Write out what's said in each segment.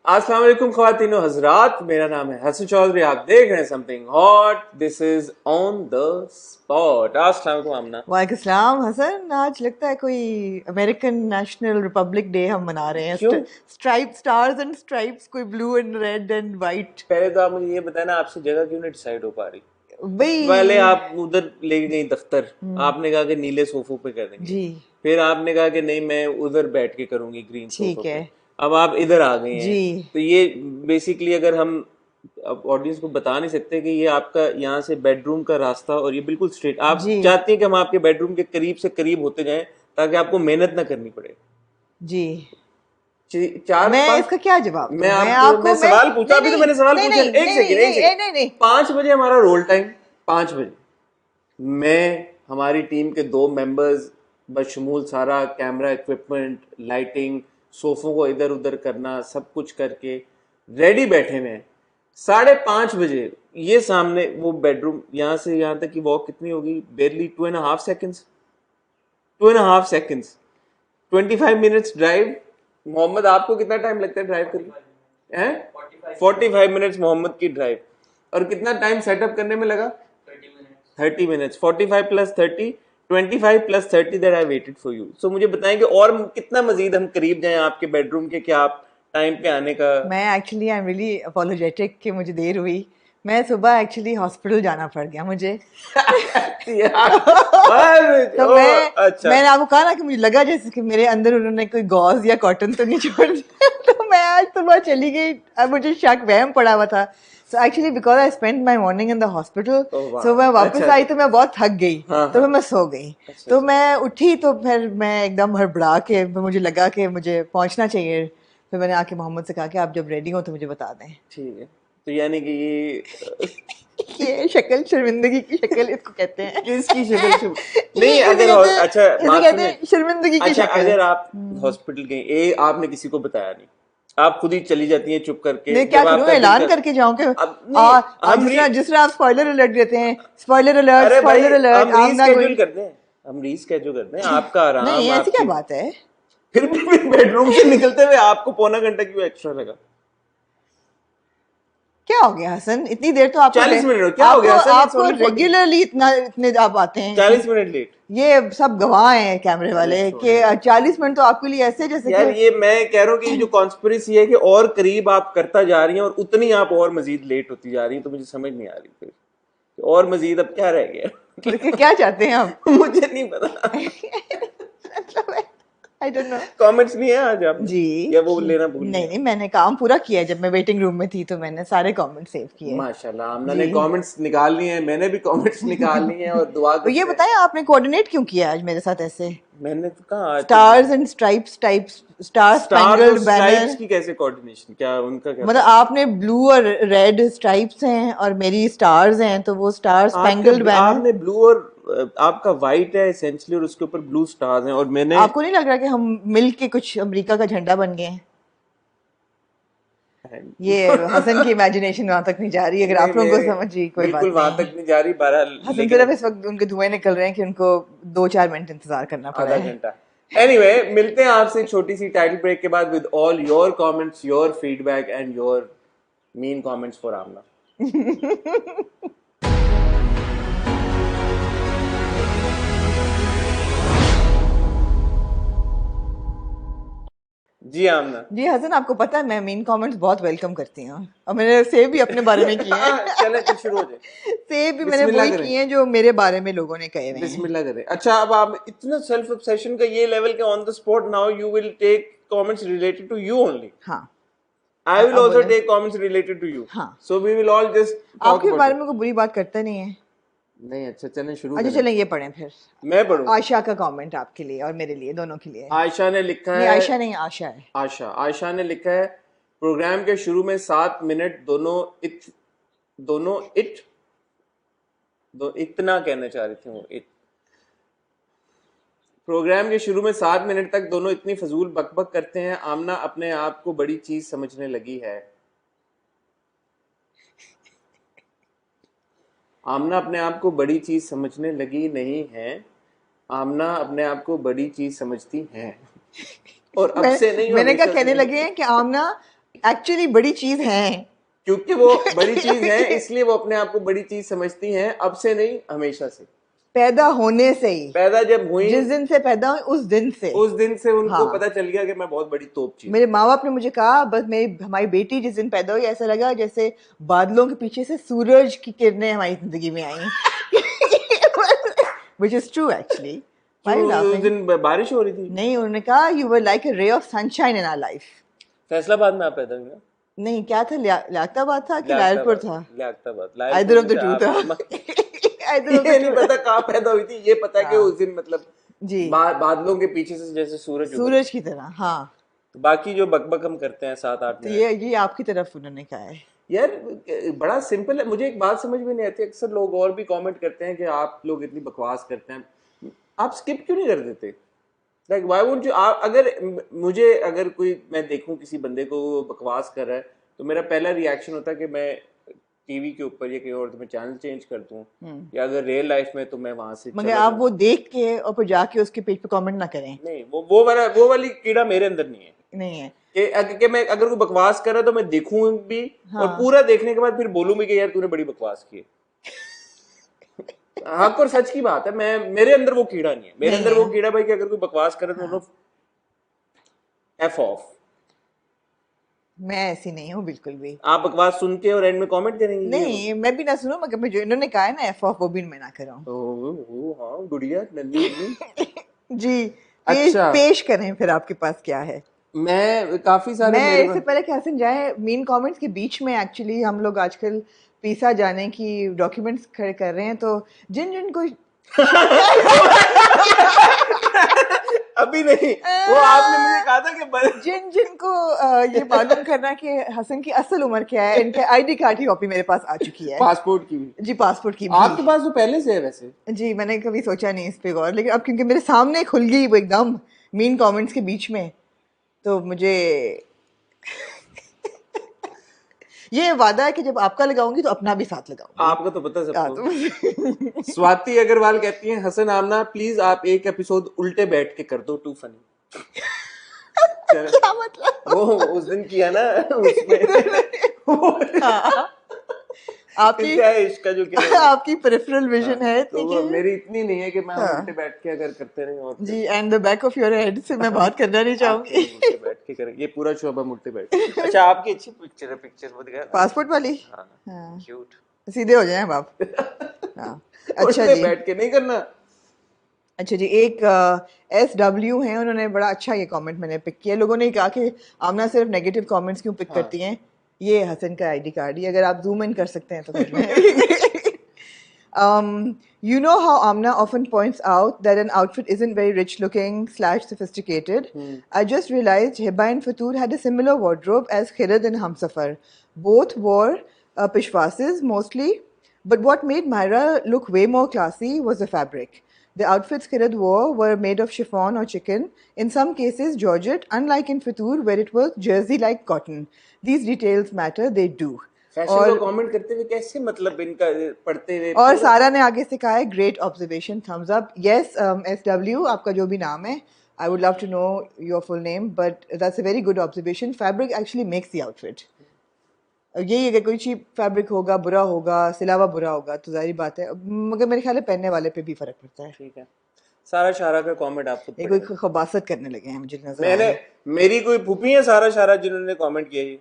अस्सलाम वालेकुम ख्वातीनो हजरात, मेरा नाम है हसन चौधरी। आप देख रहे हैं something hot. This is on the spot. अस्सलाम वालेकुम आमना। वालेकुम सलाम हसन। आज लगता है कोई अमेरिकन नेशनल रिपब्लिक डे हम मना रहे हैं। क्यों? स्ट्राइप स्टार्स एंड स्ट्राइप्स, कोई blue and red and white. पहले तो आप मुझे ये बताएं ना, आपसे जगह क्यों नहीं डिसाइड हो पा रही? पहले भाई आप उधर ले गई दफ्तर, आपने कहा कि नीले सोफों पे कर देंगे। जी फिर आपने कहा कि नहीं मैं उधर बैठ के करूंगी ग्रीन सोफे ठीक है पे। अब आप इधर आ गए हैं। जी। तो ये बेसिकली अगर हम अब ऑडियंस को बता नहीं सकते कि ये आपका यहाँ से बेडरूम का रास्ता और ये बिल्कुल स्ट्रेट। आप जी चाहती हैं कि हम आपके बेडरूम के करीब से करीब होते जाएं ताकि आपको मेहनत ना करनी पड़े। जी। चार मैं पाँच इसका क्या जवाब मैं दूं? मैं सवाल पूछा, नहीं अभी तो नहीं मैंने सवाल नहीं पूछा। नहीं एक नहीं सेकंड नहीं एक सेकंड। नहीं नहीं नहीं 5 बजे हमारा रोल टाइम। 5 बजे मैं, हमारी टीम के 2 मेंबर्स बशमूल सारा कैमरा इक्विपमेंट, लाइटिंग, सोफों को इधर उधर करना, सब कुछ करके रेडी बैठे हुए हैं। 5:30 बजे ये सामने वो बेडरूम, यहाँ से यहाँ तक की वॉक कितनी होगी? Barely 2.5 seconds. 2.5 seconds, 25 minutes drive. Mohammad आपको कितना टाइम लगता है ड्राइव करके? हैं 45 मिनट्स मोहम्मद की ड्राइव। और कितना टाइम सेटअप करने में लगा? 30 minutes. 45 plus 30, 25 plus 30 that I waited for you. So मुझे बताएं कि और कितना मजीद हम करीब जाएं आपके बेडरूम के, क्या आप टाइम पे आने का? मैं actually I am really apologetic कि मुझे देर हुई। मैं सुबह एक्चुअली हॉस्पिटल जाना पड़ गया मुझे। यार, तो ओ, अच्छा। मैंने आपको कहा ना कि मुझे लगा जैसे कि मेरे अंदर उन्होंने कोई गॉज या कॉटन तो नहीं छोड़ दिया। तो मैं आज सुबह चली गई। अब मुझे शक वहम पड़ा हुआ था। So actually because I spend my morning in the hospital, oh वाह, सो मैं वापस अच्छा आई तो मैं बहुत थक गई। हाँ तो हाँ, फिर मैं सो गई। अच्छा तो अच्छा, मैं उठी तो फिर मैं एकदम हड़बड़ा के मुझे लगा कि मुझे पहुंचना चाहिए। फिर मैंने आके मोहम्मद से कहा कि आप जब रेडी हो तो मुझे बता दें। ठीक है। तो यानी कि ये ये शक्ल शर्मिंदगी की शक्ल इसको कहते हैं। किसकी शक्ल शुभ? नहीं, इसे अगर कहते हैं, अच्छा इसे बात कहते सुने। हैं शर्मिंदगी की अच्छा, शक्ल। अगर आप हॉस्पिटल गए, आपने किसी को बताया नहीं, आप खुद ही चली जाती हैं चुप करके मैं क्या जब करूं, आपका दिल ऐलान कर। करके जाऊं कि अब नहीं, हम जिस तरह आप स्पॉइलर अलर्ट देते हैं, अरे भाई, स्पॉइलर अलर्ट, हम आमना रीस्केड्यूल गोइंग। करते हैं। हम रीस्केड्यूल करते हैं, आपका नहीं आराम, ऐसी क्या आपकी। बात है? फिर भी बेडरूम से निकलते हुए आपको पौना घंटा क्यों एक्स्ट्रा लगा? क्या हो गया हसन? इतनी देर तो आपको 40 मिनट क्या हो आपको गया सर? इट्स आपको ओनली 40। रेगुलरली इतने आप आते हैं। 40 मिनट लेट। ये सब गवाह हैं कैमरे अरे वाले छोड़े कि यार। 40 मिनट तो आपके लिए ऐसे जैसे यार कि ये मैं कह रहा हूँ कि ये जो कॉन्स्पिरेसी है कि और करीब आप करता जा रही हैं और उतनी आप और मजीद लेट होती जा रही हैं, तो मुझे समझ नहीं आ रही फिर कि और मजीद अब क्या रह गया। क्या चाहते हैं आप? मुझे नहीं पता। आई डोंट नो। कमेंट्स नहीं है आज आपने? जी या वो लेना भूल नहीं गए? नहीं, मैंने काम पूरा किया। जब मैं वेटिंग रूम में थी तो मैंने सारे कमेंट सेव किए। माशाल्लाह, आमना जी। ने कमेंट्स निकाल लिए हैं, मैंने भी कमेंट्स निकाल लिए हैं और दुआ तो ये करते हैं। बताएं आपने कोऑर्डिनेट क्यों किया आज मेरे साथ ऐसे? मैंने तो कहा आज stars and stripes types, star stars और स्पैंगल्ड स्ट्राइप्स बैनर। की कैसे कोऑर्डिनेशन, क्या उनका क्या मतलब था? आपने ब्लू और रेड स्ट्राइप्स हैं और मेरी स्टार्स हैं, तो वो स्टार स्पैंगल्ड बैनर। आपने ब्लू और आपका वाइट है एसेंशियली और उसके ऊपर ब्लू स्टार्स हैं और मैंने आपको नहीं लग रहा कि हम मिल के कुछ अमेरिका का झंडा बन गए हैं? ये हसन की इमेजिनेशन वहां तक नहीं जा रही। अगर नहीं आप लोगों को मैं समझ रही, कोई बिल्कुल बात वहां नहीं। तक नहीं जा रही बहरहाल, हसन लेकिन सिर्फ इस वक्त उनके धुएं निकल रहे हैं कि उनको 2-4 मिनट इंतजार करना पड़ा आधा है। घंटा। एनीवे, मिलते हैं आपसे एक छोटी सी टाइटल ब्रेक के बाद with all your comments, your feedback and your mean comments for Amna. जी आमना। जी हसन, आपको पता है मैं मीन कमेंट्स बहुत वेलकम करती हूँ और मैंने सेव भी अपने बारे में किए हैं। चले तो शुरू हो जाए। सेव भी मैंने बिस्मिल्लाह वही करें। किए हैं जो मेरे बारे में लोगों ने कहे हुए हैं। बिस्मिल्लाह करें। अच्छा, अब आप इतना सेल्फ ऑब्सेशन का ये लेवल के on the spot, now you will take comments related to you only. हाँ I will अब also बोले। take comments related to you. हाँ, So we will all just talk आपके about बारे it. में कोई बुरी बात करता नहीं है। नहीं, अच्छा चलें शुरू अच्छा करें। चलें ये पढ़ें फिर। मैं पढ़ूं? आयशा का कमेंट आपके लिए और मेरे लिए, दोनों के लिए। आयशा ने लिखा नहीं है। आयशा नहीं, आशा है। आयशा ने लिखा है, प्रोग्राम के शुरू में 7 मिनट इतना कहना चाह रही थी वो प्रोग्राम के शुरू में 7 मिनट तक दोनों इतनी फजूल बकबक करते हैं। आमना अपने आप को बड़ी चीज समझने लगी है। आमना अपने आप को बड़ी चीज समझने लगी नहीं है। आमना अपने आप को बड़ी चीज समझती है और अब से नहीं, मैंने क्या हमेशा से कहने नहीं। लगे हैं कि आमना एक्चुअली बड़ी चीज है। क्योंकि वो बड़ी चीज है इसलिए वो अपने आप को बड़ी चीज समझती हैं, अब से नहीं हमेशा से। पैदा होने से ही, पैदा जब हुई जिस दिन से पैदा हुई उस दिन से उनको हाँ। पता चल गया कि मैं बहुत बड़ी तोप चीज। मेरे माँ बाप ने मुझे कहा, बस मेरी हमारी बेटी जिस दिन पैदा हुई ऐसा लगा जैसे बादलों के पीछे से सूरज की किरणें हमारी जिंदगी में आई। Which is true actually. Why are you उस laughing? दिन बारिश हो रही थी। नहीं, उन्होंने कहा you were like a ray of sunshine in our life. Faisalabad में आप पैदा हुई ना? नहीं, क्या था, लियाकताबाद था कि लायलपुर था? Liaquatabad. Either of the two था। Either of the ये नहीं two। पता कहाँ पैदा हुई थी, ये पता है कि हाँ। उस दिन मतलब जी, बादलों के पीछे से जैसे सूरज उगा। सूरज की तरह। हाँ, तो बाकी जो बकबक हम करते हैं 7-8 तो मिनट, ये आपकी तरफ उन्होंने कहा है। यार बड़ा सिंपल है। मुझे एक बात समझ में नहीं आती, अक्सर लोग और भी कमेंट करते हैं कि आप लोग इतनी बकवास करते हैं, आप स्किप क्यों नहीं कर देते? Like why won't you? अगर कोई, मैं देखूं किसी बंदे को बकवास कर रहा है तो मेरा पहला रिएक्शन होता है कि मैं टीवी के ऊपर या कहीं और तो मैं चैनल चेंज कर दूं, या अगर रियल लाइफ में तो मैं वहां से मगर आप वो देख के और फिर जाके उसके पेज पे कमेंट ना करें। नहीं, वो वाली कीड़ा मेरे अंदर नहीं है। नहीं है कि मैं अगर कोई बकवास कर रहा है तो मैं देखूं भी, हाँ। और पूरा देखने के बाद फिर बोलूं भी कि यार तूने बड़ी बकवास की है। हक और सच की बात है। मेरे अंदर वो कीड़ा नहीं है। मेरे अंदर वो कीड़ा भाई कि अगर कोई बकवास करे तो एफ ऑफ। मैं ऐसी नहीं हूँ बिल्कुल भी। आप बकवास सुन के और एंड में कमेंट करेंगे? नहीं, मैं भी ना सुनूं, मगर मैं जो इन्होंने कहा है ना एफ ऑफ, वो भी मैं ना कराऊं। हाँ गुड़िया नन्ही जी, अच्छा। पेश करें फिर आपके पास क्या है। मैं काफी सारे मैं मेरे इससे पहले कि हसन जाए मीन कमेंट्स के बीच में, एक्चुअली हम लोग आजकल पिसा जाने की डॉक्यूमेंट्स खड़े कर रहे हैं, तो जिन जिन को अभी नहीं, वो आपने मुझे कहा था कि जिन जिन को ये मालूम करना है कि हसन की असल उम्र क्या है, इनके आईडी कार्ड की कॉपी मेरे पास आ चुकी है। पासपोर्ट की भी? जी, पासपोर्ट की भी। आपके पास तो पहले से है वैसे? जी, मैंने कभी सोचा नहीं इस पे गौर, लेकिन अब क्योंकि मेरे सामने खुल गई वो एकदम मीन कमेंट्स के बीच में, तो मुझे ये वादा है कि जब आपका लगाऊंगी तो अपना भी साथ लगाऊंगी। आपका तो पता सबको। तो स्वाति अग्रवाल कहती हैं, हसन आमना प्लीज आप एक एपिसोड उल्टे बैठ के कर दो, टू फनी। क्या मतलब? वो उस दिन किया ना उसमें। हाँ। आपकी क्या है इसका जो क्या आपकी पेरिफेरल विजन है तो इतनी कि मेरी इतनी नहीं है कि मैं हाँ। उल्टे बैठ के अगर करते रहे और जी, and the back of your head से मैं बात करना नहीं चाहूंगी। उल्टे बैठ के करें, ये पूरा शो अब उल्टे बैठ के। अच्छा, आपकी अच्छी पिक्चर है, पिक्चर वो दिखा पासपोर्ट वाली? हाँ, हाँ। क्यूट। सीधे हो जाए बाप। हाँ। अच्छा उल्टे जी, बैठ के नहीं करना। अच्छा जी, एक SW हैं, उन्होंने बड़ा अच्छा ये कमेंट मैंने पिक किया। लोगों ने कहा कि आमना सिर्फ नेगेटिव कमेंट्स क्यों पिक करती हैं, ये हसन का आईडी कार्ड, ये अगर आप जूम इन कर सकते हैं तो फिर मैं you know how Amna often points out that an outfit isn't very rich looking / sophisticated. I just realized Hiba and Fatur had a similar wardrobe as Khirad and Hamsafar. Both wore pishwases mostly, but what made Myra look way more classy was the fabric. The outfits Khirad wore were made of chiffon or chicken, in some cases Georgette, unlike in Fatur where it was jersey-like cotton. These details matter, they do. Fashion को comment करते हुए कैसे, मतलब इनका पढ़ते हुए। और सारा ने आगे से कहा है great observation, thumbs up. Yes SW, आपका जो भी नाम है, I would love to know your full name, but that's a very good observation. Fabric actually makes the outfit. यही अगर कोई चीप फैब्रिक होगा, बुरा होगा, सिलावा बुरा होगा तो जाहिर बात है, मगर मेरे ख्याल है पहनने वाले पे भी फर्क पड़ता है। ठीक है, सारा शारा का कमेंट आपको ये कोई खबासत करने लगे हैं मुझे नजर। मैंने, मेरी कोई फूफी है सारा शारा जिन्होंने कमेंट किया है,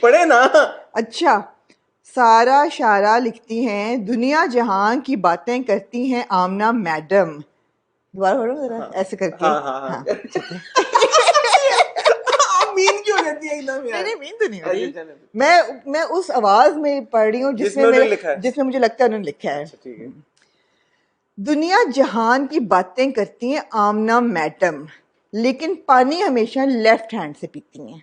पढ़े ना। अच्छा, सारा शारा लिखती हैं, दुनिया जहां की बातें करती हैं आमना मैडम। दोबारा पढ़ो जरा। हाँ, ऐसे करके। हाँ हाँ हाँ, मीन क्यों कहती है एकदम यार? नहीं, मीन तो नहीं हो रही। मैं उस आवाज में पढ़ रही हूँ जिसमें मुझे लगता है उन्होंने लिखा है। ठीक है। दुनिया जहान की बातें करती हैं आमना मैडम, लेकिन पानी हमेशा लेफ्ट हैंड से पीती हैं।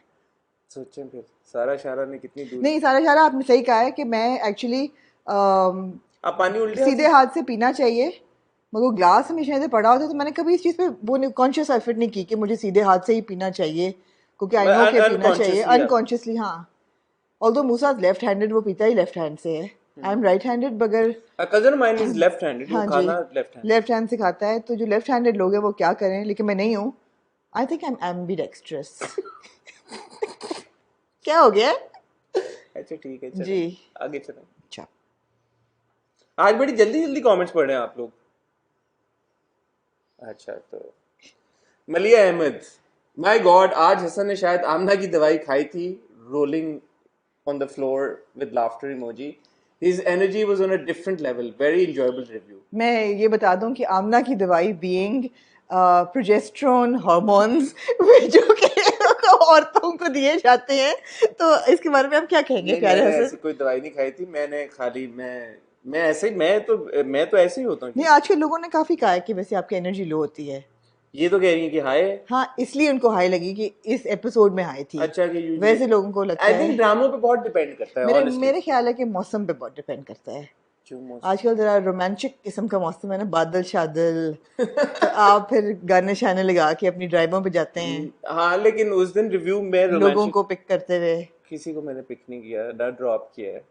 सोचें फिर सारा शारा ने कितनी दूर। नहीं, सारा शारा आपने सही कहा है कि मैं एक्चुअली आप पानी उल्टे सीधे हाथ से पीना चाहिए, मगर ग्लास हमेशा ऐसे पड़ा होता है, तो मैंने कभी इस चीज़ पे वो कॉन्शियस एफर्ट नहीं की कि मुझे सीधे हाथ से ही पीना चाहिए, क्योंकि आई नो के पीना चाहिए अनकॉन्शियसली। हाँ, ऑल्दो मूसा लेफ्ट हैंडेड, वो पीता ही लेफ्ट हैंड से है। आई एम राइट हैंडेड, मगर cousin mine is left handed, हाँ वो खाना लेफ्ट हैंड से खाता है। तो जो लेफ्ट हैंडेड लोग हैं वो क्या करें, लेकिन मैं नहीं हूँ। I think I am ambidextrous. क्या हो गया? अच्छा ठीक है, चलो जी। आगे चलें। अच्छा, आज बड़ी जल्दी जल्दी कमेंट्स पढ़ रहे हैं आप लोग। अच्छा, तो मलिया अहमद, माय गॉड, आज हसन ने शायद आमना की दवाई खाई थी। Rolling on the floor with laughter emoji. His energy was on a different level. Very enjoyable review. मैं ये बता दूं कि आमना की दवाई बीइंग प्रोजेस्टेरोन हार्मोन्स जो कि औरतों को दिए जाते हैं, तो इसके बारे में आप क्या कहेंगे नहीं, प्यारे मैंने हसन? ऐसी कोई दवाई नहीं खाई थी। मैंने खाली मैं ऐसे ही मैं तो ऐसे ही होता नहीं, हूँ। आजकल लोगों ने काफी कहा है कि वैसे आपकी एनर्जी लो होती है। ये तो कह रही है कि हाय। हाँ, इसलिए उनको हाई लगी कि इस एपिसोड में हाई थी। अच्छा, कि वैसे लोगों को लगता आई है, थिंक ड्रामों पे बहुत डिपेंड करता है मेरे ऑनेस्टली। मेरे ख्याल है कि मौसम पे बहुत डिपेंड करता है। क्यों मौसम? आजकल जरा रोमांटिक किस्म का मौसम है ना, बादल शादल, तो आप फिर गाने शाने लगा के अपनी ड्राइवों पे जाते हैं, हाँ, लेकिन उस दिन रिव्यू में लोगों रोमांटिक को पिक करते हुए। किसी को मैंने पिक नहीं किया, ना ड्रॉप किया है।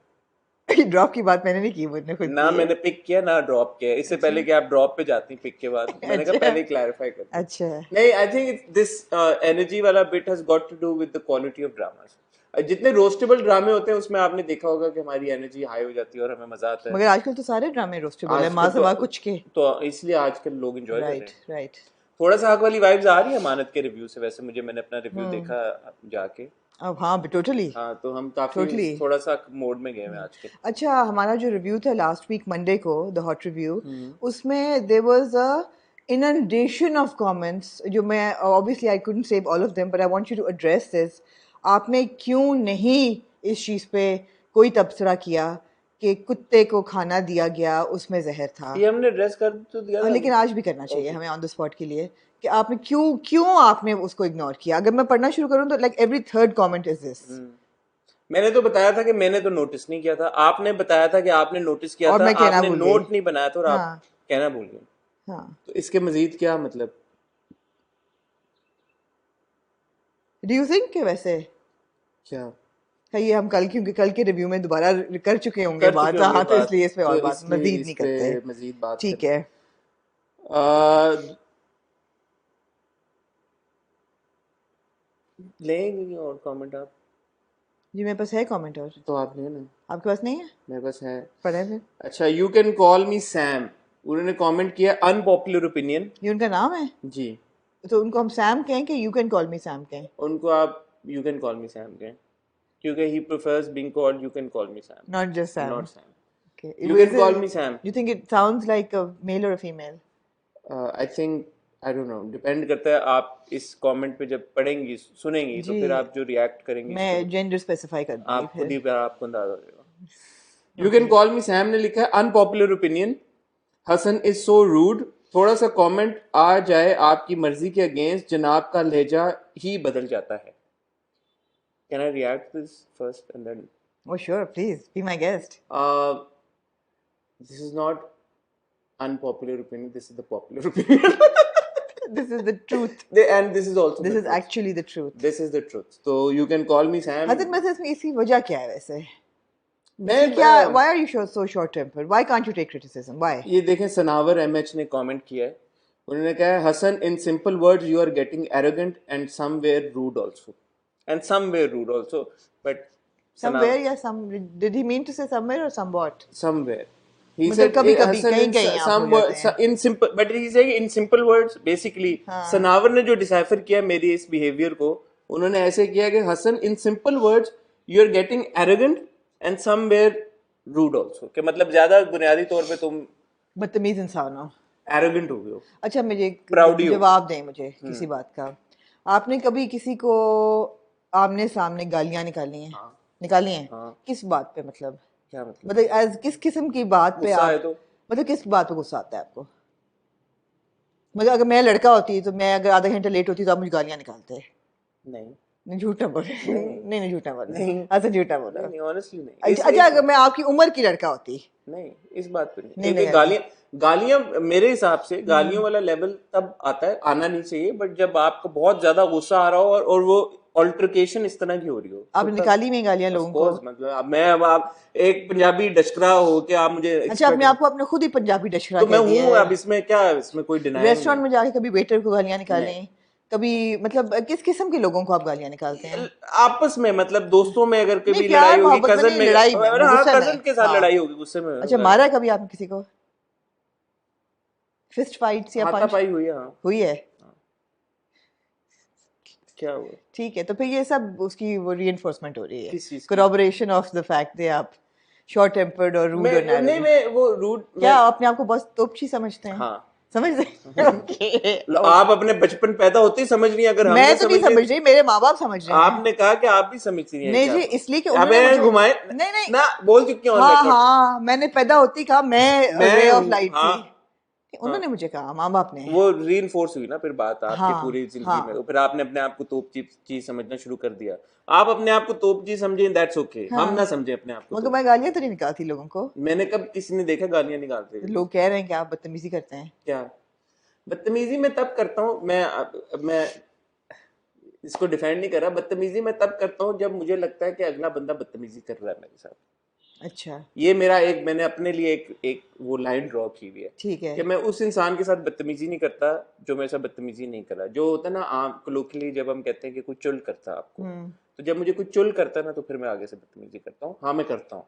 ड्रॉप की बात मैंने नहीं की, मुझने खुद ना की है। मैंने पिक किया ना ड्रॉप किया। इससे पहले कि आप ड्रॉप पे जाती पिक के बाद, मैंने कहा अच्छा। पहले क्लैरिफाई कर दूं। अच्छा। नहीं, आई थिंक दिस एनर्जी वाला bit has got to do with the quality of dramas. जितने रोस्टेबल ड्रामे होते हैं उसमें आपने देखा होगा कि हमारी एनर्जी हाई हो जाती है और हमें मजा आता है। मगर आजकल तो सारे ड्रामे रोस्टेबल है, आजकल माँ सवा कुछ के। तो इसलिए आजकल लोग एंजॉय कर रहे राइट, हैं। राइट। थोड़ा सा हक वाली वाइब्स आ रही है अमानत के रिव्यू से। वैसे मैंने अपना रिव्यू देखा जाके। अब हाँ, टोटली हाँ, तो हम काफी टोटली। थोड़ा सा मोड में गए हैं आजकल। अच्छा, हमारा जो रिव्यू था लास्ट वीक मंडे को, द हॉट रिव्यू, उसमें there was a inundation of comments, जो मैं obviously I couldn't save all of them, but I want you to address this. आपने क्यों नहीं इस चीज़ पे कोई तबसरा किया कि कुत्ते को खाना दिया गया, उसमें जहर था? ये हमने एड्रेस कर तो दिया था। लेकिन आज भी करना चाहिए हमें ऑन द स्पॉट के लिए, कि आपने क्यों आपने उसको इग्नोर किया? अगर मैं पढ़ना शुरू करूं तो like every third comment is this. मैंने तो बताया था कि मैंने तो नोटिस नहीं किया था। आपने बताया था कि आपने नोटिस किया और था। मैं कहना आपने भूल नोट गई। नहीं बनाया था और आप हाँ, कहना भूल गए। हाँ। तो इसके मजीद क्या मतलब? डू यू थिंक कि वैसे क्या है ये हम कल, क्योंकि कल के रिव्यू में दोबारा कर चुके होंगे कर बात, चुके होंगे हाँ, तो बात, इसलिए इस पे और तो बात इसलिए मजीद इस नहीं पे करते। मजीद बात ठीक करें। है। लेंगे और कमेंट आप? जी, मेरे पास है कमेंट, और तो आप ले ना। आपके पास नहीं है? मेरे पास है। पढ़े फिर। अच्छा, you can call me Sam. उन्होंने कमेंट किया अनपॉपुलर ओपिनियन। ये उनका नाम है? जी। तो उनको हम सैम कहें कि you can call me Sam कहें? उनको आप you can call me Sam कहें, क्योंकि ही prefers being called you can call me Sam, not just Sam. Not Sam. Okay. You can call me Sam. You think it sounds like a male or a female? I think, I don't no, depend करता है। आप इस comment पे जब पढ़ेंगी सुनेंगी तो जी, फिर आप जो रिएक्ट करेंगी मैं जेंडर स्पेसिफाई कर दूंगी आप खुद ही फिर। आपको अंदाजा हो जाएगा। You can call me Sam ने लिखा है unpopular opinion, Hasan is so rude. थोड़ा सा कमेंट आ जाए आपकी मर्जी के अगेंस्ट, जनाब का लहजा ही बदल जाता है। Can I react this first and then? Oh sure, please be my guest. This is not unpopular opinion, this is the popular opinion. This is the truth. And this is also This the is truth. actually the truth. This is the truth. So you can call me Sam. Hasan, बस इसमें इसकी वजह क्या है वैसे? मैं क्या? Why are you so short tempered? Why can't you take criticism? Why? ये देखें, सनावर एमएच ने कमेंट किया है। उन्होंने कहा है Hasan in simple words you are getting arrogant and somewhere rude also, and somewhere rude also, but Somewhere या some? Did he mean to say somewhere or somewhat? somewhere he मतलब said कभी-कभी, Hasan in कहीं-कहीं आप some हो जाते words in simple, but he saying in simple words basically। Sanawar ने जो decipher किया मेरी इस बिहेवियर को, उन्होंने ऐसे किया कि Hasan in simple words you are getting arrogant and somewhere rude also, कि मतलब ज्यादा बुनियादी तौर पे तुम बदतमीज इंसान हो, एरोगेंट हो गए हो। अच्छा मुझे Proud हो। जवाब दें मुझे किसी बात का। आपने कभी किसी को आमने सामने गालियां निकाली हैं? निकाली हैं? किस बात पे? मतलब क्या मतलब? मतलब as किस किस्म की बात पे गुस्सा आप, है तो? मतलब किस बात पे गुस्सा आता है आपको? मतलब अगर मैं लड़का होती तो मैं अगर आधा घंटा लेट होती तो आप मुझे गालियां निकालते? नहीं, झूठा बोले। नहीं, झूठा बोले। अच्छा, झूठा बोला। नहीं, ऑनेस्टली नहीं। अच्छा, अगर मैं आपकी उम्र की लड़का होती? नहीं, इस बात पे नहीं, नहीं। गालियां मेरे हिसाब से गालियों वाला लेवल तब आता है, आना नहीं चाहिए, बट जब आपको बहुत ज्यादा गुस्सा आ रहा हो और वो अल्टरकेशन इस तरह की हो रही हो। आप निकाली में गालियां लोगों को? मतलब अब एक पंजाबी डचकरा हो के आप मुझे अच्छा, अपने आप को अपने खुद ही पंजाबी डचकरा तो मैं कह दिया हूँ। है। अब इसमें क्या, इसमें कोई डिनाई रेस्टोरेंट में जाके कभी वेटर को गालियां निकालें? कभी मतलब किस किस्म के लोगों को आप गालियां निकालते हैं? आपस में, मतलब दोस्तों में अगर कभी नहीं, प्यार लड़ाई होगी, मोहब्बत में कजन नहीं, में, लड़ाई में, हाँ गुस्से में। कजन के साथ हाँ, लड़ाई होगी, गुस्से में अच्छा, मारा है कभी आपने किसी को? फिस्ट फाइट्स या पंच हाथापाई हुई है, हाँ। हुई है? क्या हुआ? ठीक है, तो फिर ये सब उसकी वो रीइंफोर्समेंट हो रही है, किस चीज की? कोरॉबोरेशन ऑफ द फैक्ट दे आप शॉर्ट टेम्पर्ड और रूड और नहीं, नैरो। मैं वो रूट क्या मैं, आप अपने आप को बहुत तोपची समझते हैं? हाँ। समझते हैं? ओके। आप अपने बचपन पैदा होते ही समझ रही हैं, अगर हम मैं ना तो नहीं समझे। समझ रही, मेरे माँ बाप समझ रहे हैं। आपने कहा कि आप भी समझती नहीं है नहीं क्या? जी, इसलिए कि उन्होंने अबे मुझे, घुमाए नहीं नहीं, ना, बोल चुकी हूँ ऑन हाँ रिकॉर्ड। हाँ, मैंने पैदा होती कहा मैं रे ऑफ लाइट हाँ थी, हाँ, उन्होंने मुझे कहा, माँ बाप ने। वो रीइंफोर्स हुई ना फिर बात आपकी हाँ पूरी जिंदगी में, हाँ तो फिर आपने अपने आप को तोप चीज समझना शुरू कर दिया। आप अपने आप को तोप चीज समझे, दैट्स ओके, हम हाँ, ना समझे अपने आप को मगर तो। मैं गालियां तो नहीं निकालती लोगों को। मैंने कब किसी ने देखा गालियां निकालते तो हुए? लोग कह रहे हैं कि आप बदतमीजी करते हैं। क्या बदतमीजी मैं तब करता हूँ, मैं इसको डिफेंड नहीं कर रहा, बदतमीजी मैं तब करता हूँ जब मुझे लगता है कि अगला बंदा बदतमीजी कर रहा है मेरे साथ। अच्छा, ये मेरा मैंने अपने लिए एक वो लाइन ड्रॉ की हुई है ठीक है। कि मैं उस इंसान के साथ बदतमीजी नहीं करता जो मेरे साथ बदतमीजी नहीं कर रहा। जो होता है ना आम लोकली जब हम कहते हैं कि कोई चुल करता है आपको, तो जब मुझे कोई चुल करता है ना, तो फिर मैं आगे से बदतमीजी करता हूँ। हाँ मैं करता हूँ,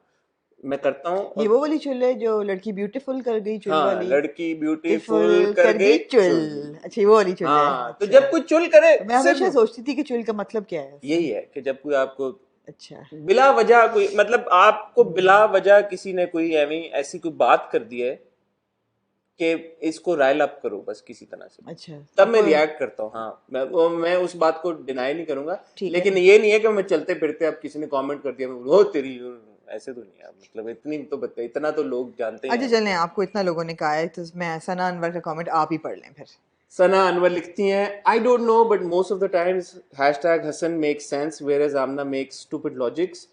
मैं करता हूँ। ये और वो वाली चुल है जो लड़की ब्यूटीफुल कर गई, चुल हाँ, वाली? लड़की ब्यूटीफुल ब्यूटीफुल कर कर गई गई चुल। चुल। अच्छा, ये वो वाली चुल है। हाँ, तो अच्छा, जब कोई चुल करे, तो मैं हमेशा सिर्फ सोचती थी कि चुल का मतलब क्या है इससे। यही है कि जब कोई आपको अच्छा। बिला वजह कोई, मतलब आपको बिला वजह किसी ने कोई ऐसी कोई बात कर दी है कि इसको राइल अप करो बस किसी तरह से, अच्छा, तब मैं आपको रिएक्ट करता हूँ। हाँ, मैं उस बात को डिनाई नहीं करूंगा, ठीक लेकिन है। ये नहीं है कि मैं चलते फिरते अब किसी ने कमेंट कर दिया मैं वो तेरी, ऐसे तो नहीं है, मतलब इतना तो लोग जानते ही अच्छा, हैं चलें, मुझे। आपको इतना लोगों ने कहा है तो मैं सना अनवर का कमेंट आप ही पढ़ लें फिर। सना अनवर लिखती हैं, I don't know but most of the times hashtag Hasan makes sense whereas Aamna makes stupid logics.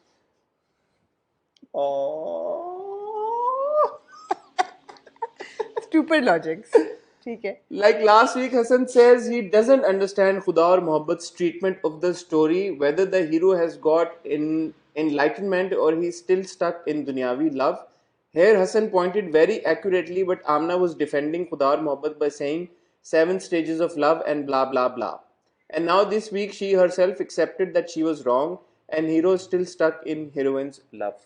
Stupid logics, ठीक है। Like last week, Hassan says he doesn't understand Khuda aur Mohabbat's treatment of the story, whether the hero has got enlightenment or he's still stuck in Dunyavi love. Here, Hassan pointed very accurately, but Amna was defending Khuda aur Mohabbat by saying 7 stages of love and blah blah blah. And now this week, she herself accepted that she was wrong, and hero is still stuck in heroine's love.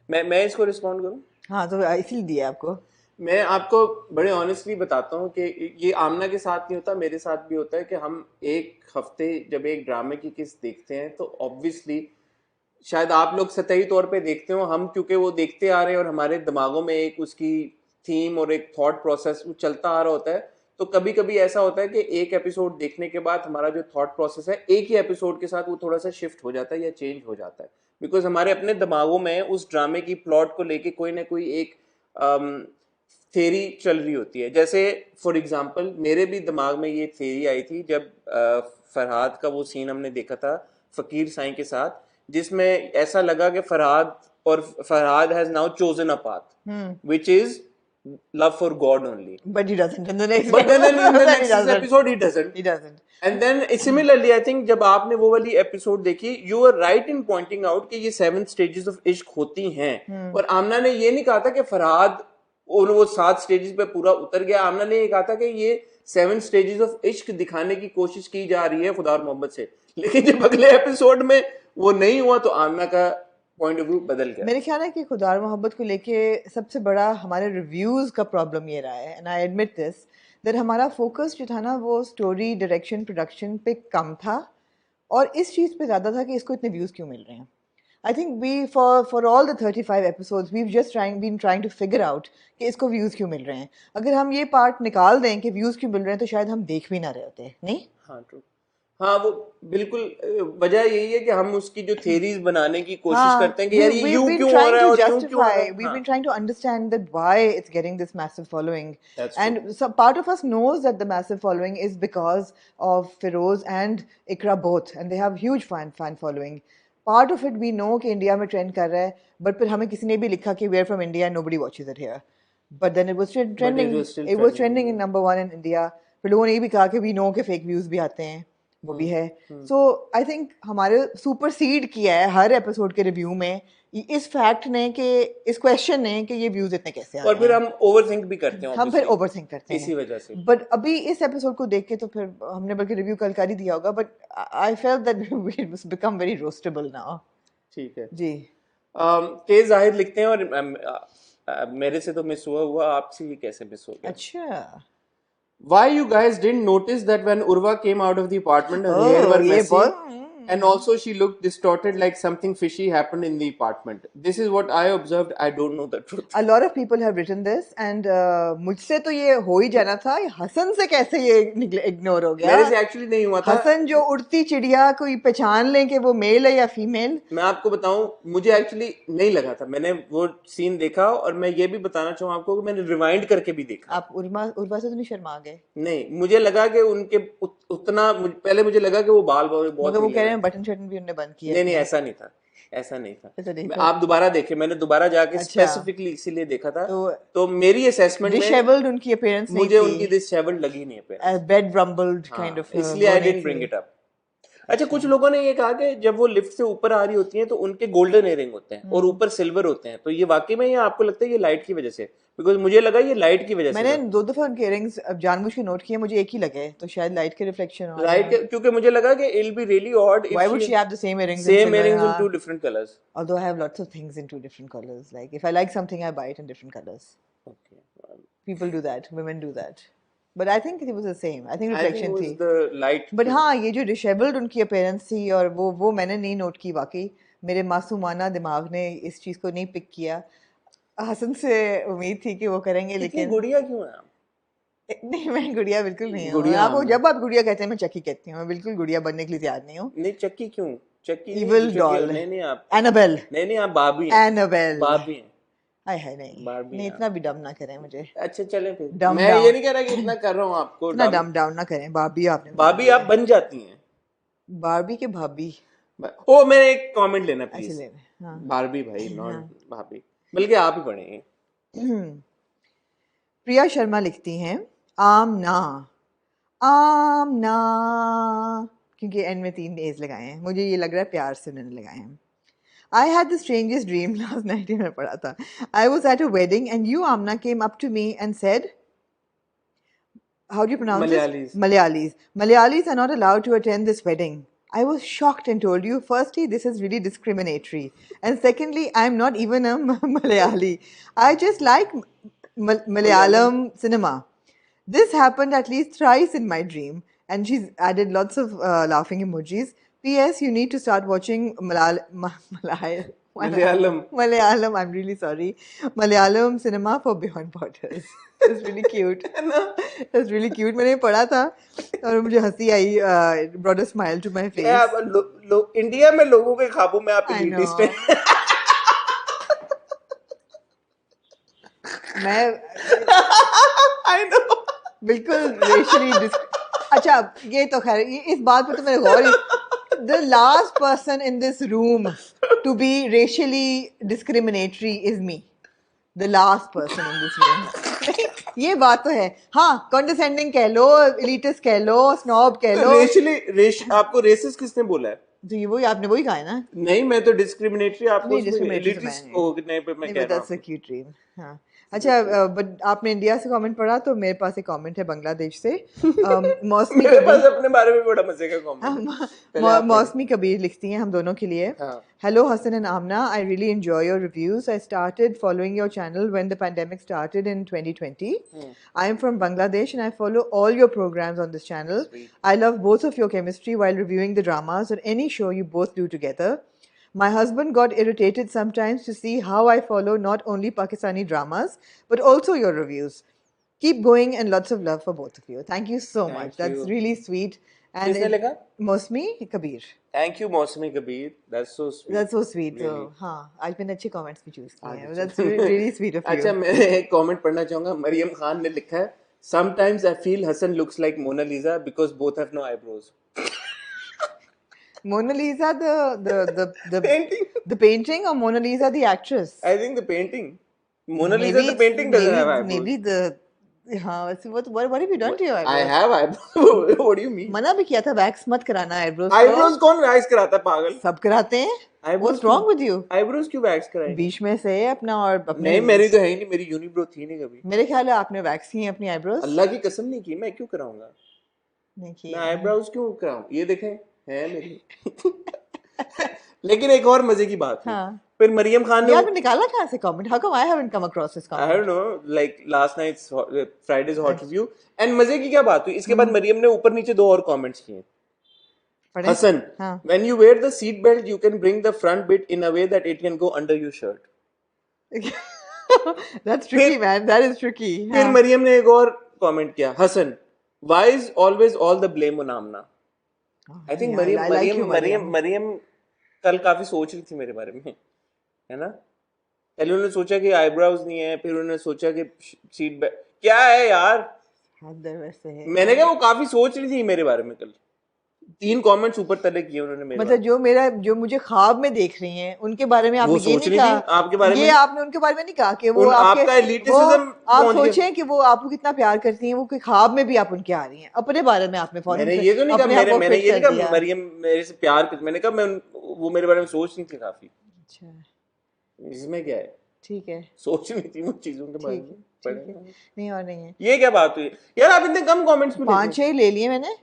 मैं इसको respond करूं? हाँ, तो इसीलिए दिया आपको। मैं आपको बड़े ऑनेस्टली बताता हूँ कि ये आमना के साथ नहीं होता, मेरे साथ भी होता है कि हम एक हफ्ते जब एक ड्रामे की किस्त देखते हैं तो ऑब्वियसली शायद आप लोग सतही तौर पे देखते हो, हम क्योंकि वो देखते आ रहे हैं और हमारे दिमागों में एक उसकी थीम और एक थॉट प्रोसेस वो चलता आ रहा होता है, तो कभी कभी ऐसा होता है कि एक एपिसोड देखने के बाद हमारा जो थॉट प्रोसेस है एक ही एपिसोड के साथ वो थोड़ा सा शिफ्ट हो जाता है या चेंज हो जाता है, बिकॉज हमारे अपने दिमागों में उस ड्रामे की प्लॉट को लेके कोई ना कोई एक थेरी चल रही होती है। जैसे फॉर एग्जांपल मेरे भी दिमाग में ये थेरी आई थी जब फरहाद का वो सीन हमने देखा था फकीर साईं के साथ, जिसमें ऐसा लगा कि Farhad has now chosen a path which is love for God only. But he doesn't in the next But then in the episode. next episode he doesn't. He doesn't. And then similarly I think जब आपने वो वाली episode देखी, you were right in pointing out कि ये 7 stages of इश्क होती हैं, और आमना ने ये नहीं कहा था कि फरहाद वो 7 स्टेजेस पे पूरा उतर गया। आमना ने ये कहा था कि ये 7 स्टेजेस ऑफ इश्क दिखाने की कोशिश की जा रही है खुदा और मोहब्बत से, लेकिन जब अगले एपिसोड में वो नहीं हुआ तो आमना का पॉइंट ऑफ व्यू बदल गया। मेरे ख्याल है कि खुदा और मोहब्बत को लेके सबसे बड़ा हमारे रिव्यूज़ का प्रॉब्लम ये रहा है, and I admit this, that हमारा फोकस जो था ना वो स्टोरी डायरेक्शन प्रोडक्शन पे कम था और इस चीज़ पे ज़्यादा था कि इसको इतने व्यूज़ क्यों मिल रहे हैं। I think we for all the 35 episodes we just been trying to figure out कि इसको व्यूज़ क्यों मिल रहे हैं। अगर हम ये पार्ट निकाल दें कि व्यूज़ क्यों मिल रहे हैं तो शायद हम देख भी ना रहे होते, नहीं? हाँ ट्रू, हाँ वो बिल्कुल वजह यही है कि हम उसकी जो थेरीज बनाने की कोशिश करते हैं कि यार ये यूं क्यों हो रहा है और यूं क्यों हो रहा है। We've been trying to understand that why it's getting this massive following. That's And so part of us knows that the massive following is because of Feroz and Ikra both, and they have huge fan following. Part of it we know कि India में trend कर रहा है, but फिर हमें किसी ने भी लिखा कि we are from India and nobody watches it here. But then it was trending. it was still It was trending in number 1 in India. फिर लोगों ने ये भी कहा कि we know कि fake views भी आते हैं, वो भी है. सो आई थिंक हमारे सुपरसीड किया है हर एपिसोड के रिव्यू में इस फैक्ट ने कि इस क्वेश्चन ने कि ये व्यूज इतने कैसे आ और रहे फिर हैं. हम ओवरथिंक भी करते हैं हम फिर obviously, ओवरथिंक करते हैं इसी वजह से. बट अभी इस एपिसोड को देख के तो फिर हमने बल्कि रिव्यू कल कर ही दिया होगा but I felt that it was become very roastable now. ठीक है जी. के जाहिर लिखते हैं और मेरे से तो मिस हुआ आपसे ये कैसे मिस हो गया. अच्छा. Why you guys didn't notice that when Urva came out of the apartment, her hair were ये messy, बहुत and also she looked distorted, like something fishy happened in the apartment. This is what I observed. I don't know the truth. A lot of people have written this and मुझसे तो ये हो ही जाना था. हसन से कैसे ये इग्नोर हो गया? मेरे से एक्चुअली नहीं हुआ था. हसन जो उड़ती चिड़िया कोई पहचान ले कि वो मेल है या फीमेल. मैं आपको बताऊं, मुझे एक्चुअली नहीं लगा था. मैंने वो सीन देखा और मैं ये भी बताना चाहूँ आपको कि मैंने रिवाइंड करके भी देखा. आप उर्वा से तो नहीं शर्मा गए? नहीं, मुझे लगा कि उनके उतना पहले मुझे लगा कि वो बाल बहुत मगर वो कह रहे हैं बटन शटन भी उन्होंने बंद किया. नहीं ऐसा नहीं था. ऐसा नहीं था. ऐसा नहीं मैं- था. आप दोबारा देखे, मैंने दोबारा जाके अच्छा. स्पेसिफिकली इसीलिए देखा था. तो- तो मेरी असेसमेंट में डिशेवल्ड उनकी अपीयरेंस नहीं मुझे थी. उनकी डिशेवल्ड लगी नहीं है. Bed rumbled kind of. इसलिए I didn't bring it up. अच्छा, कुछ लोगों ने ये कहा कि जब वो लिफ्ट से ऊपर आ रही होती हैं तो उनके गोल्डन इयरिंग होते हैं और ऊपर सिल्वर होते हैं. तो ये वाकई में ये आपको लगता है ये लाइट की वजह से? बिकॉज मुझे लगा ये लाइट की वजह से. मैंने दो दफा उनके इयरिंग्स जानबूझ के नोट किए, मुझे एक ही लगे तो शायद लाइट के रिफ्लेक्शन हो. राइट, क्योंकि मुझे लगा कि it will be really odd Why would she have the same earrings? same earrings in two different colors. Although I have lots of things in two different colors. Like if I like something, I buy it in different colors. Okay. People do that. Women do that. But I think it was the same. I think I think it reflection was थी. the light. But हाँ, ये जो disheveled उनकी appearance थी और वो मैंने नहीं नोट की. वाकई मेरे मासूमाना दिमाग ने इस चीज को नहीं पिक किया. हसन से उम्मीद थी कि वो करेंगे, लेकिन गुड़िया क्यों है आप? नहीं, मैं गुड़िया बिल्कुल नहीं हूँ. गुड़िया आपको जब आप गुड़िया कहते हैं मैं चक्की कहती हूँ. मैं बिल्कुल गुड़िया बनने के लिए तैयार नहीं हूँ. नहीं, चक्की क्यों? चक्की Evil doll. नहीं आप. एनाबेल. नहीं आप बाबी हैं. एनाबेल. बाबी हैं. हाय हाय नहीं. Barbie नहीं, हैं. इतना भी डम ना करें मुझे. अच्छा चलें फिर. Dumb मैं down. ये नहीं कह रहा कि इतना कर रहा हूँ आपको. इतना डम डाउन ना करें. बारबी आपने. बाबी आप बन जाती हैं. बारबी के भाभी. ओ, मैंने एक कमेंट लेना अच्छा प्लीज. ले. हाँ. बारबी भाई, नॉट भाभी. बल्कि आप ही पढ़ेंगे. प्रिया शर्मा लिखती हैं आमना. आमना क्योंकि एंड में 3 एज लगाए हैं. मुझे ये लग रहा है प्यार से उन्होंने लगाए हैं. I had the strangest dream last night. मैंने पढ़ा था. I was at a wedding and you, Amna, came up to me and said, how do you pronounce Malayalis. this? Malayalis. Malayalis are not allowed to attend this wedding. I was shocked and told you, firstly, this is really discriminatory. And secondly, I'm not even a Malayali. I just like Malayalam cinema. This happened at least thrice in my dream. And she's added lots of laughing emojis. P.S. You need to start watching Malayalam. I'm really sorry. Malayalam cinema for beyond borders. It's really cute. That's really cute. मैंने पढ़ा था और मुझे हंसी आई. Brought a smile to my face. India में लोगों के ख्वाबों में आप I know. elitist हैं. मैं I know. बिल्कुल racially अच्छा, ये तो खैर इस बात पे तो मैंने गौर. The last person in this room to be racially discriminatory is me. The last person in this room. ये बात तो है. हाँ, condescending कह लो, elitist कह लो, snob कह लो. आपको racist किसने बोला है? तो ये वही आपने वही कहा है ना. नहीं, मैं तो discriminatory आपको नहीं, discriminatory elitist तो को नहीं पे मैं कह रहा that's a cute dream. हाँ. अच्छा, बट आपने इंडिया से कमेंट पढ़ा तो मेरे पास एक कमेंट है बांग्लादेश से. मौसमी मेरे पास अपने बारे में बड़ा मजे का कमेंट. मौसमी कबीर लिखती हैं हम दोनों के लिए. Hello Hassan and Amna, I really enjoy your reviews. I started following your channel when the pandemic started in 2020. I am from Bangladesh and I follow all your programs on this channel. Sweet. I love both of your chemistry while reviewing the dramas or any show you both do together. My husband got irritated sometimes to see how I follow not only Pakistani dramas but also your reviews. Keep going and lots of love for both of you. Thank you so Thank much. That's you. really sweet. And किसने लिखा? Mosmi Kabir. Thank you मौसमी Kabir. That's so sweet. That's so sweet. Really. So, हाँ, आज मैंने अच्छे comments भी choose किए हैं. आज That's really sweet of you. अच्छा, मैं एक कमेंट पढ़ना चाहूंगा. मरियम खान ने लिखा है, Sometimes I feel Hassan looks like Mona Lisa because both have no eyebrows. Mona Lisa, the Painting. the painting, or Mona Lisa, the actress? I think the painting. Mona Lisa, the painting doesn't have eyebrows. Maybe the हाँ वैसे वो तो what have you done to your I eyebrows? have eyebrows. What do you mean? मना भी किया था wax मत कराना आईब्रोज Eyebrows कौन वैक्स कराता है पागल? सब कराते हैं Eyebrows what's wrong with you Eyebrows क्यों वैक्स कराएंगे? बीच में से अपना और अपने नहीं मेरी तो है ही नहीं, मेरी यूनिब्रो थी नहीं कभी। मेरे ख्याल है आपने वैक्स की है अपनी आईब्रोज अल्लाह की कसम नहीं की, मैं क्यों कराऊंगा? नहीं की मैं है। आईब्रोज क्यों कराऊं? ये देखें है मेरी। लेकिन एक और मजे की बात है, हाँ फिर मरियम खान ये ने आपने निकाला कहाँ से comment how come I haven't come across this I comment don't know, like last night's Friday's hot review, and मजे की क्या बात हुई, इसके बाद मरियम ने ऊपर नीचे दो और कमेंट्स किए। पढ़े Hassan, हाँ when you wear the seat belt, you can bring the front bit in a way that it can go under your shirt. that's tricky man that is tricky फिर हाँ मरियम ने एक और कमेंट किया, Hassan, why is always all the blame on Amna? I think Yeah, I like you, Maryam कल काफी सोच रही थी मेरे बारे में, है ना? पहले उन्होंने सोचा कि आईब्रोज नहीं है, फिर उन्होंने सोचा कि सीट बेल्ट क्या है यार। हद है वैसे है मैंने कहा वो काफी सोच रही थी मेरे बारे में कल। 3 कमेंट्स ऊपर तले किए उन्होंने मेरे मतलब जो मुझे ख्वाब में देख रही हैं उनके बारे में वो आपने ये सोच नहीं रही कहा थी आपके बारे ये में। आपने उनके बारे में नहीं कहा कि वो आपके आपका वो एलिटिसिज्म आप पहुंच गया। सोचें कि वो आपको कितना प्यार करती हैं वो कोई ख्वाब में भी आप उनके आ रही हैं अपने बारे में आपने फौरन मैंने ये तो नहीं कहा, अपने आप को मैंने फिट ये कर नहीं कहा दिया मरियम मेरे से प्यार करती, मैंने कहा वो मेरे बारे में सोच रही थी काफी। अच्छा इसमें क्या है, ठीक है सोच रही थी वो चीजों के बारे ठीक है में। ठीक है नहीं और नहीं है ये क्या बात हुई यार, आप इतने कम कमेंट्स में 5-6 ले लिए मैंने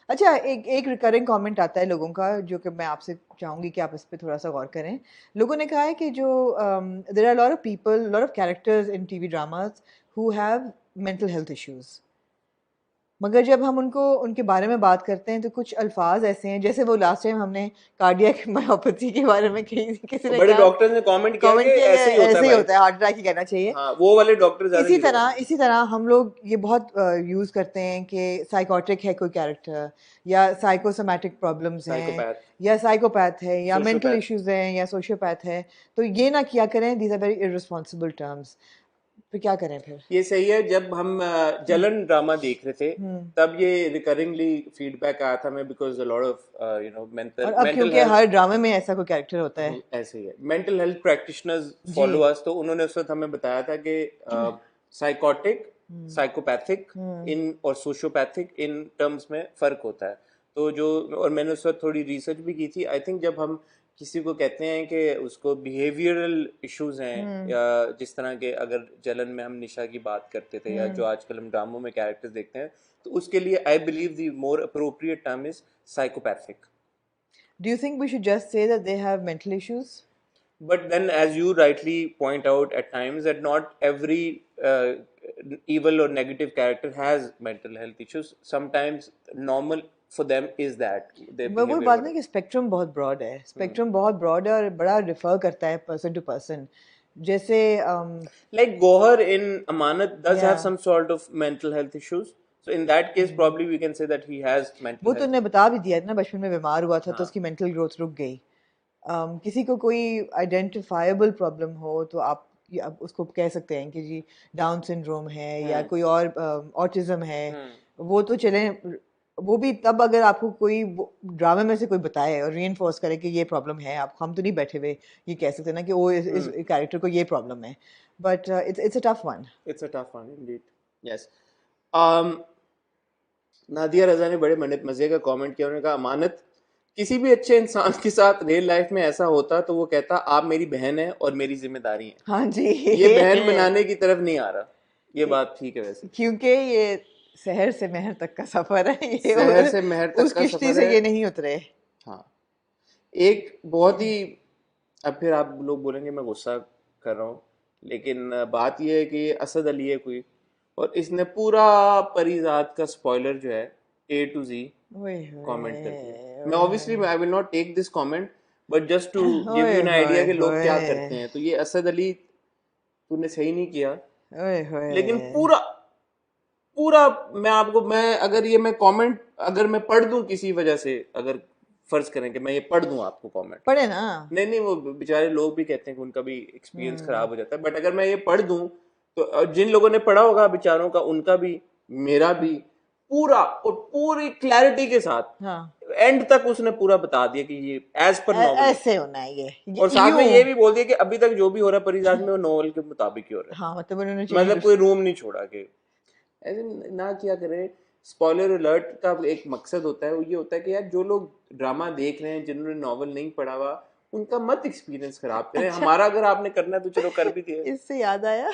अच्छा एक रिकरिंग कमेंट आता है लोगों का जो कि मैं आपसे चाहूंगी कि आप इस पे थोड़ा सा गौर करें लोगों ने कहा है कि जो there are lot of people lot of characters in TV dramas who have mental health issues मगर जब हम उनको उनके बारे में बात करते हैं तो कुछ अल्फाज ऐसे हैं जैसे वो लास्ट टाइम हमने कार्डियक मायोपैथी के बारे में किसी ने बड़े कहा डॉक्टर्स ने कमेंट किया कि ऐसे ही ऐसे ही होता होता है हार्ट अटैक ही कहना चाहिए हाँ वो वाले डॉक्टर ज्यादा इसी तरह हम लोग ये बहुत यूज़ करते हैं कि साइकोट्रिक है कोई कैरेक्टर या साइकोसोमैटिक प्रॉब्लम्स हैं साइकोपैथ या साइकोपैथ है या मेंटल सोशियोपैथ इश्यूज हैं या सोशियोपैथ है तो ये ना किया करें these are very irresponsible terms फिर क्या करें फिर ये सही है। जब हम जलन ड्रामा देख रहे थे तब ये रिकरिंगली फीडबैक आया था मैं, because a lot of you know और अब क्योंकि हर ड्रामे में ऐसा कोई कैरेक्टर होता है ऐसे ही है, mental health practitioners follow us, तो उन्होंने उस वक्त हमें बताया था कि साइकोटिक साइकोपैथिक इन और सोशियोपैथिक इन टर्म्स में फर्क होता है। तो जो और मैंने उस वक्त थोड़ी रिसर्च भी की थी। आई थिंक जब हम किसी को कहते हैं कि उसको बिहेवियरल इश्यूज हैं या जिस तरह के अगर जलन में हम निशा की बात करते थे या जो आजकल हम ड्रामों में कैरेक्टर्स देखते हैं तो उसके लिए I believe the more appropriate term is psychopathic. Do you think we should just say that they have mental issues? But then, as you rightly point out at times, that not every evil or negative character has mental health issues. Sometimes normal for them is that their वो behavior. बात नहीं कि spectrum बहुत broad है spectrum बहुत broad है और बड़ा रिफर करता है पर्सन टू पर्सन जैसे Like Gohar in Amanat does have Yeah. some sort of mental health issues. So in that case, probably we can say that he has mental वो health. तो उन्हें बता भी दिया था ना बचपन में बीमार हुआ था तो उसकी मेंटल ग्रोथ रुक गई किसी को कोई आइडेंटिफाइबल प्रॉब्लम हो तो आप उसको कह सकते हैं कि जी डाउन सिंड्रोम है या कोई और ऑटिज्म है वो तो चले वो भी तब अगर आपको कोई ड्रामे में से कोई बताए और रीइंफोर्स करे कि ये प्रॉब्लम है आप हम तो नहीं बैठे हुए ये कह सकते ना कि वो इस कैरेक्टर को ये प्रॉब्लम है but it's a tough one It's a tough one indeed. Yes. Nadia Raza ने बड़े मजे का कमेंट किया। उन्होंने कहा अमानत किसी भी अच्छे इंसान के साथ रियल लाइफ में ऐसा होता तो वो कहता आप मेरी बहन है और मेरी जिम्मेदारी है। हाँ जी ये बहन बनाने की तरफ नहीं आ रहा। ये बात ठीक है वैसे, क्योंकि ये शहर से महर तक का सफर है ये शहर से महर तक उस का किश्ती सफर से है। ये नहीं उतरे। हाँ एक बहुत ही, अब फिर आप लोग बोलेंगे मैं गुस्सा कर रहा हूँ, लेकिन बात यह है कि असद अली है कोई और इसने पूरा परिजात का स्पॉइलर जो है A to Z कमेंट कर दिया। मैं obviously I will not take this comment but just to give you an idea कि लोग क्या करते हैं। तो ये असद अली तूने सही नहीं किया, लेकिन पूरा पूरा मैं अगर ये मैं कमेंट अगर मैं पढ़ दूं किसी वजह से, अगर फर्ज करें कि मैं ये पढ़ दूं आपको कमेंट, पढ़े ना, नहीं वो बेचारे लोग भी कहते हैं कि उनका भी एक्सपीरियंस खराब हो जाता है, बट अगर मैं ये पढ़ दूं तो जिन लोगों ने पढ़ा होगा बेचारों का, उनका भी मेरा भी पूरा और पूरी क्लैरिटी के साथ एंड तक उसने पूरा बता दिया कि ये एज पर नॉवल ऐसे होना है ये और साथ में ये भी बोल दिया कि अभी तक जो भी हो रहा है परिजात में वो नॉवल के मुताबिक ही हो रहा है। हाँ, मतलब कोई रूम नहीं छोड़ा कि ऐसे ना किया करें। स्पॉइलर अलर्ट का एक मकसद होता है, वो ये होता है कि यार जो लोग ड्रामा देख रहे हैं, जिन्होंने नॉवल नहीं पढ़ा हुआ, उनका मत एक्सपीरियंस खराब करें। अच्छा, हमारा अगर आपने करना है तो चलो कर भी दिए। इससे याद आया,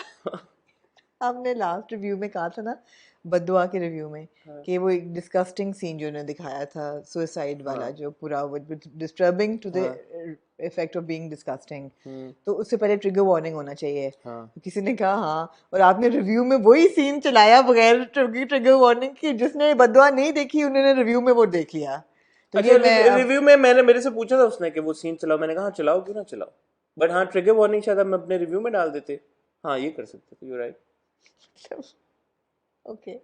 आपने लास्ट रिव्यू में कहा था ना, बद्दुआ के रिव्यू में, हाँ कि वो एक डिस्गस्टिंग सीन जो उन्होंने दिखाया था सुसाइड वाला, हाँ जो पूरा डिस्टर्बिंग टू द हाँ इफेक्ट ऑफ बीइंग डिस्गस्टिंग, हम्म, तो उससे पहले ट्रिगर वार्निंग होना चाहिए। हाँ। तो किसी ने कहा हाँ, और आपने रिव्यू में वही सीन चलाया बगैर ट्रिगर वार्निंग की, जिसने बद्दुआ नहीं देखी उन्होंने रिव्यू में वो देख लिया। तो अच्छा, ये मैं अब रिव्यू में मैंने मेरे से पूछा था उसने कि वो सीन चलाओ, मैंने कहा हाँ चलाओ, क्यों ना चलाओ, बट हाँ ट्रिगर वार्निंग शायद हम अपने रिव्यू में डाल देते। हाँ ये कर सकते थे, यू राइट। ओके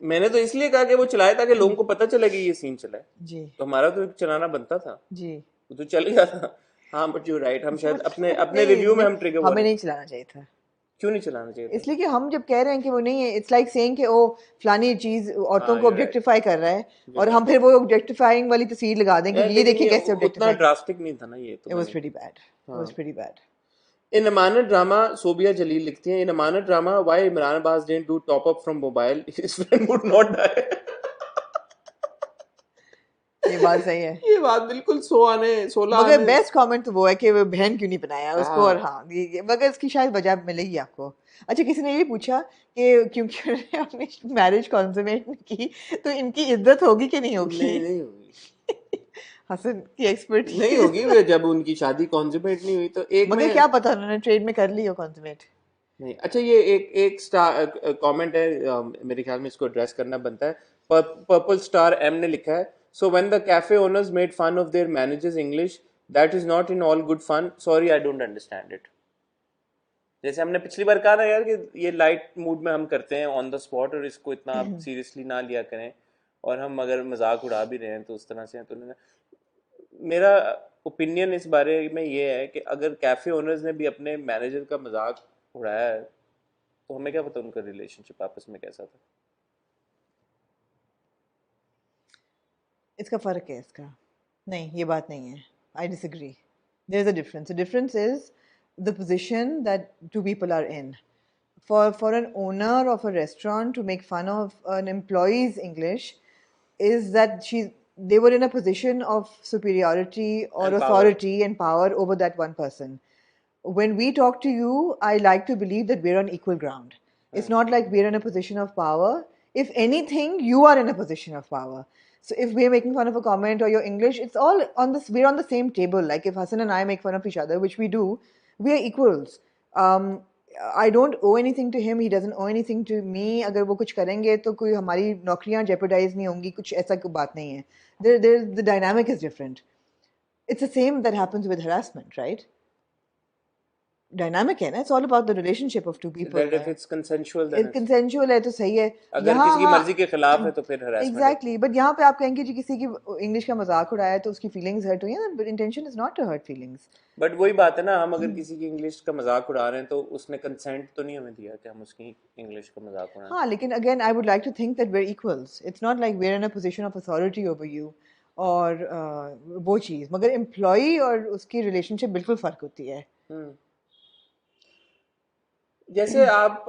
मैंने तो इसलिए कहा कि वो चलाए ताकि लोगों को पता चले कि ये सीन चला है, जी तो हमारा तो चलाना बनता था, जी। वो तो चल गया था। हाँ बट यू राइट, हम शायद अपने अपने नहीं रिव्यू में नहीं, हम ट्रिगर हमें वार्निंग नहीं चलाना चाहिए था, क्यों नहीं चलाना चाहिए था। इसलिए कि हम जब कह रहे हैं कि वो नहीं है, इट्स लाइक सेइंग कि ओ फलानी चीज औरतों हाँ को यू राइट, ऑब्जेक्टिफाई कर रहा है, यू और हम राइट। फिर वो ऑब्जेक्टिफाइंग वाली तस्वीर लगा दें कि ये लेकिन देखिए ये कैसे उतना ऑब्जेक्टिफाई कर। ड्रास्टिक नहीं था ना, ये तो इट वाज मैंने। प्रीटी बैड, इट वाज हाँ। Pretty bad. In Amanat drama, Sobia Jalil लिखती हैं, in Amanat drama, why Imran Abbas didn't do top up from mobile, his friend would not die. ये बात सही है, ये बात बिल्कुल 100 आने 16 मगर आने। बेस्ट कमेंट तो वो है कि वो बहन क्यों नहीं बनाया उसको, और हाँ हाँ मगर इसकी शायद वजह मिलेगी आपको। अच्छा, किसी ने ये पूछा कि क्योंकि उन्होंने अपनी मैरिज कॉन्सुमेट की, तो इनकी इज्जत होगी कि नहीं होगी? नहीं, नहीं होगी, हसन की नहीं एक्सपर्टीज। होगी। वे जब उनकी शादी कॉन्जुमेट नहीं हुई तो एक मगर में। क्या पता उन्होंने ट्रेड में कर ली हो कॉन्सुमेट। नहीं, अच्छा ये एक एक स्टार कमेंट है, मेरे ख्याल में इसको एड्रेस करना बनता है। पर्पल स्टार एम ने लिखा है, so when the cafe owners made fun of their managers English, that is not in all good fun, sorry I don't understand it. जैसे हमने पिछली बार कहा ना यार कि ये लाइट मूड में हम करते हैं ऑन द स्पॉट, और इसको इतना आप सीरियसली ना लिया करें, और हम अगर मजाक उड़ा भी रहे हैं तो उस तरह से हैं। तो मेरा ओपिनियन इस बारे में ये है कि अगर कैफे ओनर्स ने भी अपने मैनेजर का मजाक उड़ाया है, तो हमें क्या पता उनका रिलेशनशिप आपस में कैसा था। इसका फ़र्क है इसका, नहीं ये बात नहीं है, I disagree. There is a difference, the difference is the position that two people are in. For an owner of a restaurant to make fun of an employee's English is that they were in a position of superiority or and power. authority and power over that one person. When we talk to you, I like to believe that we're on equal ground. It's not like we're in a position of power. If anything, you are in a position of power. So if we're making fun of a comment or your English, it's all on this. We're on the same table. Like if Hassan and I make fun of each other, which we do, we are equals. Um, I don't owe anything to him. He doesn't owe anything to me. अगर वो कुछ करेंगे तो कोई हमारी नौकरियां jeopardize नहीं होंगी, कुछ ऐसा कोई बात नहीं है. The dynamic is different. It's the same that happens with harassment, right? Dynamic है ना, it's all about the relationship of two people that if है। It's consensual then it's, consensual है तो सही है। अगर यहाँ किसी की हाँ, मर्जी के खिलाफ है तो फिर हरासमेंट है। एग्जैक्टली, बट यहाँ पे आप कहेंगे जी किसी की इंग्लिश का मजाक उड़ाया तो उसकी फीलिंग्स हर्ट हुई हैं, but intention is not to hurt feelings. But वही बात है ना, हम अगर किसी की इंग्लिश का मजाक उड़ा रहे हैं तो उसने कंसेंट तो नहीं हमें दिया कि हम उसकी इंग्लिश का मजाक उड़ाएं। हाँ, लेकिन again I would like to think that we're equals, it's not like we're in a position of authority over you, और वो चीज़, मगर एम्प्लॉई और उसकी रिलेशनशिप बिल्कुल फ़र्क होती है। हम्म। जैसे आप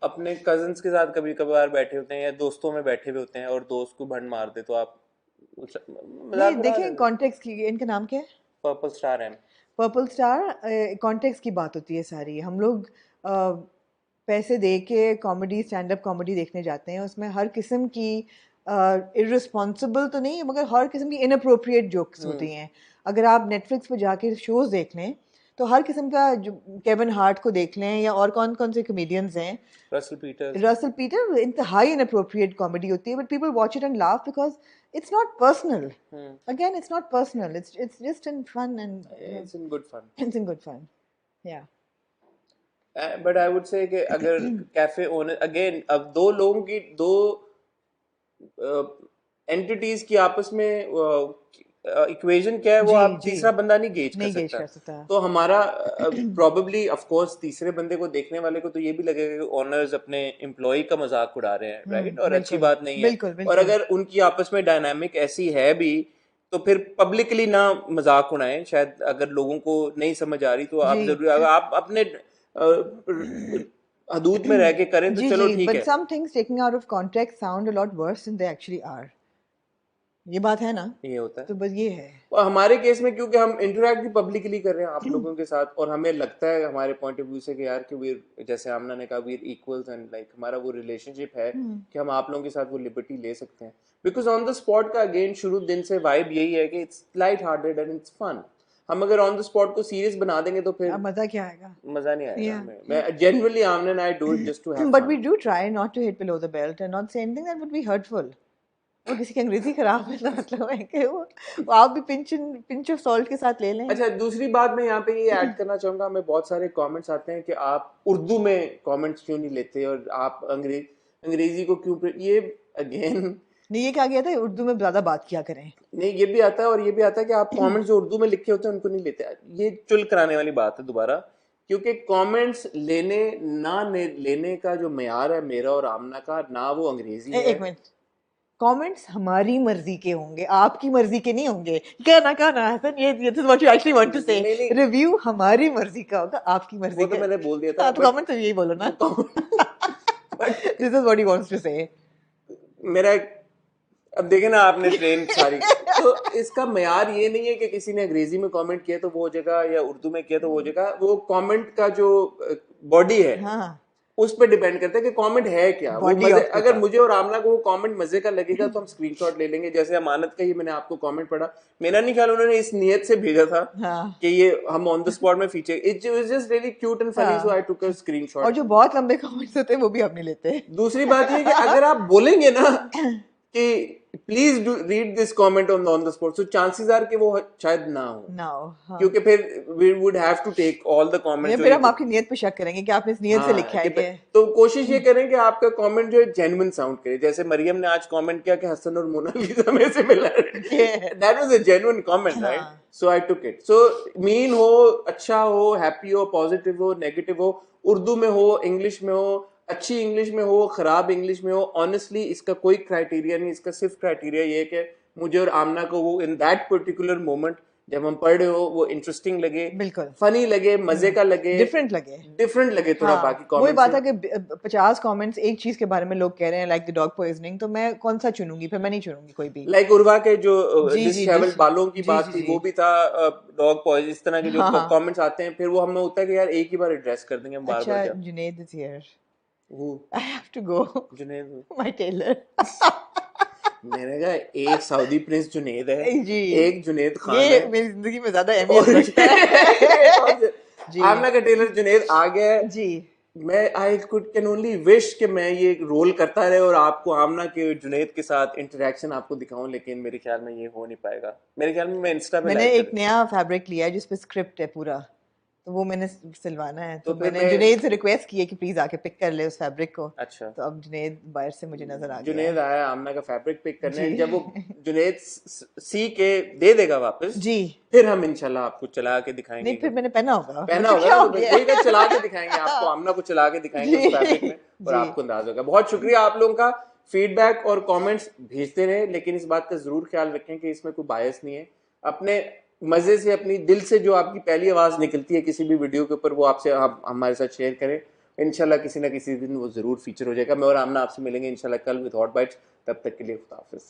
अपने कजन्स के साथ कभी कभार बैठे होते हैं या दोस्तों में बैठे हुए होते हैं और दोस्त को भंड मार दे तो आप ये मजाक उड़ा देखें रहे हैं। कॉन्टेक्स्ट की, इनका नाम क्या है? पर्पल स्टार है। Purple star. कॉन्टेक्स्ट की बात होती है सारी। हम लोग पैसे दे के कॉमेडी, स्टैंड अप कॉमेडी देखने जाते हैं, उसमें हर किस्म की इररिस्पॉन्सिबल तो नहीं मगर हर किस्म की इनअप्रोप्रिएट जोक्स होती हैं। अगर आप नेटफ्लिक्स पर जाके शोज़ देख लें तो हर किस्म का, जो केविन हार्ट को देख लें या और कौन कौन से कॉमेडियंस हैं, रसल पीटर, इंतहाई इनअप्रोप्रिएट कॉमेडी होती है, but people watch it and laugh because it's not personal. Again, it's not personal. It's just in fun, and it's in good fun. it's in good fun. Yeah. But I would say कि अगर cafe owner again, अब दो लोगों की, दो entities की आपस में इक्वेशन क्या है वो जी आप जी, तीसरा बंदा नहीं गेज कर नहीं गेज सकता। कर सकता। तो हमारा प्रॉबेबली ऑफ कोर्स तीसरे बंदे को, देखने वाले को तो ये भी लगेगा कि ओनर्स अपने एम्प्लॉय का मजाक उड़ा रहे हैं, राइट, और अच्छी बिल्कुल बात नहीं है। बिल्कुल और बिल्कुल। अगर उनकी आपस में डायनामिक ऐसी है भी तो फिर पब्लिकली ना मजाक उड़ाएं। शायद अगर लोगों को नहीं समझ आ रही तो आप जी जरूर, अगर आप अपने हदूद में रह के करें तो जी चलो जी, ठीक but है। some things taking out of context sound a lot worse than they actually are. ये बात है ना, ये होता है। तो बस ये है। और हमारे केस में क्योंकि हम इंटरेक्ट भी पब्लिकली कर रहे हैं आप लोगों के साथ, और हमें लगता है हमारे पॉइंट ऑफ व्यू से कि यार कि वीर, जैसे आमना ने कहा, वीर इक्वल्स एंड लाइक हमारा वो रिलेशनशिप है कि हम आप लोगों के साथ वो लिबर्टी ले सकते हैं। बिकॉज ऑन द स्पॉट का अगेन शुरू दिन से वाइब यही है कि it's light hearted and it's fun. हम अगर ऑन द स्पॉट को सीरियस बना देंगे तो फिर अब मजा क्या आएगा? मजा नहीं आएगा Yeah. हमें। मैं genuinely Aamna and I do it just to have But we fun. do try not to hit below the belt and not say anything that would be hurtful. वो किसी की अंग्रेजी खराब है ना, मतलब है कि वो आप भी पिंच ऑफ सॉल्ट के साथ ले लें। अच्छा, दूसरी बात मैं यहाँ पे ये ऐड करना चाहूंगा, हमें बहुत सारे कमेंट्स आते हैं कि आप उर्दू में कमेंट्स क्यों नहीं लेते और आप अंग्रेजी को क्यों ये अगेन नहीं, ये कहा गया था उर्दू में ज्यादा बात किया करें। नहीं, ये भी आता है और ये भी आता है कि आप कमेंट्स जो उर्दू में लिखे होते हैं उनको नहीं लेते। ये चुल कराने वाली बात है दोबारा, क्योंकि कमेंट्स लेने लेने का जो मेयार है मेरा और आमना का, ना वो अंग्रेजी है। एक मिनट, कमेंट्स हमारी मर्जी के होंगे, आपकी मर्जी के नहीं होंगे। कहना हसन, ये this is what you actually want to say. नहीं, रिव्यू हमारी मर्जी का होगा, आपकी मर्जी वो तो का। मैंने बोल दिया था। हाँ, तो कमेंट तो यही बोलो ना। This is what he wants to say. मेरा अब देखे ना आपने ट्रेन सारी, तो इसका मेयार ये नहीं है कि किसी ने अंग्रेजी में कमेंट किया तो वो हो जाएगा या उर्दू में किया तो वो हो जाएगा। वो कमेंट का जो बॉडी है हाँ, उस पर डिपेंड करता है कि कमेंट है क्या। वो Body मजे, of the अगर thought. मुझे और आमना को वो कमेंट मजे का लगेगा तो हम स्क्रीनशॉट ले लेंगे। जैसे अमानत का ही मैंने आपको कमेंट पढ़ा, मेरा नहीं ख्याल उन्होंने इस नियत से भेजा था हाँ। कि ये हम ऑन द स्पॉट में feature, it was just really cute and funny, so I took a screenshot. और जो बहुत लंबे कमेंट्स होते हैं वो भी आप नहीं लेते। दूसरी बात ये कि अगर आप बोलेंगे ना कि please do read this comment on the spot, so chances are कि वो शायद ना हो, हाँ। क्योंकि फिर we would have to take all the comments. फिर हम आपकी नियत पे शक करेंगे कि आपने इस नियत से लिखा है कि तो कोशिश ये करें कि आपका कमेंट जो है जेन्युइन साउंड करे। जैसे मरियम ने आज कमेंट किया कि हसन और मोनालिसा में से मिला, that was a genuine comment, right? So I took it. So mean हो, अच्छा हो, हैप्पी हो, पॉजिटिव हो, नेगेटिव हो, उर्दू में हो, इंग्लिश में हो, अच्छी इंग्लिश में हो, खराब इंग्लिश में हो, ऑनेस्टली इसका कोई क्राइटेरिया नहीं। इसका सिर्फ क्राइटेरिया ये है कि मुझे और आमना को वो इन दैट पर्टिकुलर मोमेंट जब हम पढ़ रहे हो वो इंटरेस्टिंग लगे, बिल्कुल फनी लगे, मजे का लगे, डिफरेंट लगे थोड़ा। हाँ, बाकी वही कमेंट्स बात है कि 50 कमेंट्स एक चीज के बारे में लोग कह रहे हैं, लाइक द डॉग पॉइजनिंग, तो मैं कौन सा चुनूंगी? फिर मैं नहीं चुनूंगी कोई भी। लाइक उर्वा के जो जी, जी, डिसहेबल्ड जी, बालों की जी, बात जी, थी, जी। वो भी था डॉग पॉइजन, इस तरह के जो हाँ। कमेंट्स आते हैं, फिर वो हमें होता है कि यार एक ही बार एड्रेस कर देंगे हम बार अच्छा, बार क्या। जुनेद इज हियर, वो I have to go, Junaid my tailor. मैंने कहा एक सऊदी प्रिंस जुनेद है, जी, एक जुनेद खान ये है, मेरी जिंदगी में ज्यादा अहमियत रखता है। जी। आमना का टेलर जुनेद आ गया है। जी, मैं आई कैन ओनली विश कि मैं ये रोल करता रहे और आपको आमना के जुनेद के साथ इंटरेक्शन आपको दिखाऊं, लेकिन मेरे ख्याल में ये हो नहीं पाएगा। मेरे ख्याल में मैं इंस्टा पे मैंने लाइव एक नया फैब्रिक लिया है जिसपे स्क्रिप्ट है पूरा, तो वो मैंने सिलवाना है। तो तो फिर मैंने जुनेद से रिक्वेस्ट की है कि प्लीज आके पिक कर ले उस फैब्रिक को। अच्छा, तो अब जुनेद बाहर से मुझे नजर आ गया जुनेद है। आया आमना का फैब्रिक पिक करने। जी। जब वो जुनेद सी के दे देगा वापस, जी, फिर हम इंशाल्लाह आपको चला के दिखाएंगे। नहीं फिर मैंने पहना होगा, पहना मतलब क्या होगा हो तो गया? वही का चला के दिखाएंगे आपको, आमना को चला के दिखाएंगे उस फैब्रिक में, और जी। आपको अंदाज होगा। बहुत शुक्रिया आप लोगों का, फीडबैक और कमेंट्स भेजते रहे, लेकिन इस बात का जरूर ख्याल रखें कि इसमें कोई बायस नहीं है। अपने मजे से, अपनी दिल से जो आपकी पहली आवाज निकलती है किसी भी वीडियो के ऊपर, वो आपसे आप हमारे साथ शेयर करें। इंशाल्लाह किसी ना किसी दिन वो जरूर फीचर हो जाएगा। मैं और आमना आपसे मिलेंगे इंशाल्लाह कल विद हॉट बाइट्स। तब तक के लिए खुदा हाफिज।